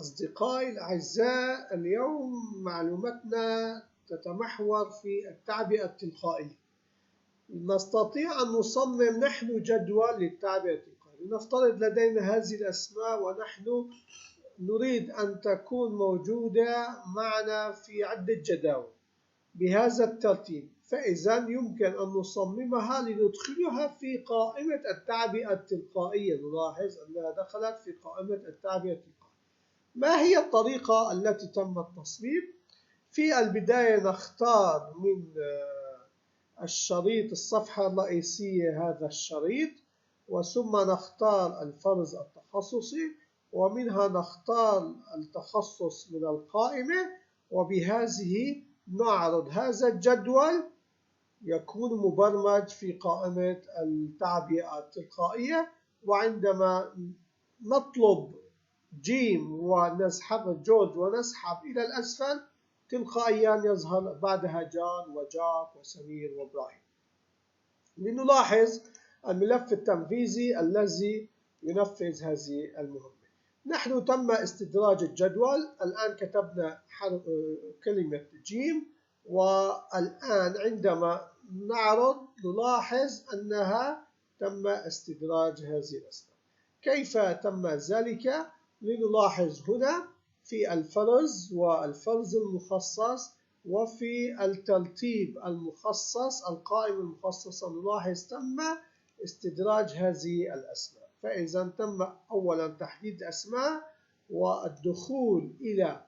أصدقائي الأعزاء، اليوم معلومتنا تتمحور في التعبئة التلقائية. نستطيع أن نصمم نحن جدول للتعبئة التلقائية. لنفترض لدينا هذه الأسماء ونحن نريد أن تكون موجودة معنا في عدة جداول بهذا الترتيب، فإذا يمكن أن نصممها لندخلها في قائمة التعبئة التلقائية. نلاحظ أنها دخلت في قائمة التعبئة التلقائية. ما هي الطريقة التي تم التصميم؟ في البداية نختار من الشريط الصفحة الرئيسية هذا الشريط، وثم نختار الفرز التخصصي، ومنها نختار التخصص من القائمة، وبهذه نعرض هذا الجدول يكون مبرمج في قائمة التعبئة التلقائية. وعندما نطلب جيم ونسحب جورج ونسحب إلى الأسفل، تلقائيا يظهر بعدها جان وجاك وسمير وإبراهيم. لنلاحظ الملف التنفيذي الذي ينفذ هذه المهمة. نحن تم استدراج الجدول. الآن كتبنا كلمة جيم، والآن عندما نعرض نلاحظ أنها تم استدراج هذه الأسماء. كيف تم ذلك؟ لنلاحظ هنا في الفرز والفرز المخصص وفي الترتيب المخصص القائمة المخصصة، نلاحظ تم استدراج هذه الأسماء. فإذا تم أولا تحديد أسماء والدخول إلى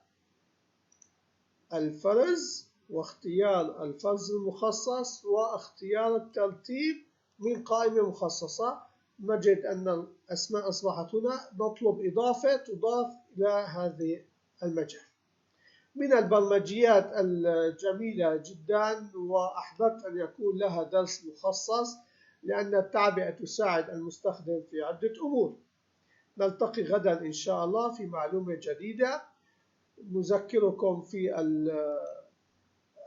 الفرز واختيار الفرز المخصص واختيار الترتيب من قائمة مخصصة. نجد أن الأسماء أصبحت هنا، نطلب إضافة تضاف إلى هذه المجال. من البرمجيات الجميلة جدا، وأحببت أن يكون لها درس مخصص لأن التعبئة تساعد المستخدم في عدة أمور. نلتقي غدا إن شاء الله في معلومة جديدة. نذكركم في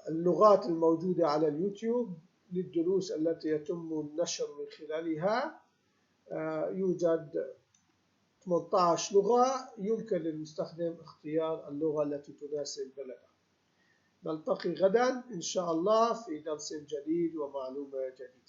اللغات الموجودة على اليوتيوب للدروس التي يتم النشر من خلالها. يوجد 18 لغة، يمكن للمستخدم اختيار اللغة التي تناسب بلده. نلتقي غدا إن شاء الله في درس جديد ومعلومة جديدة.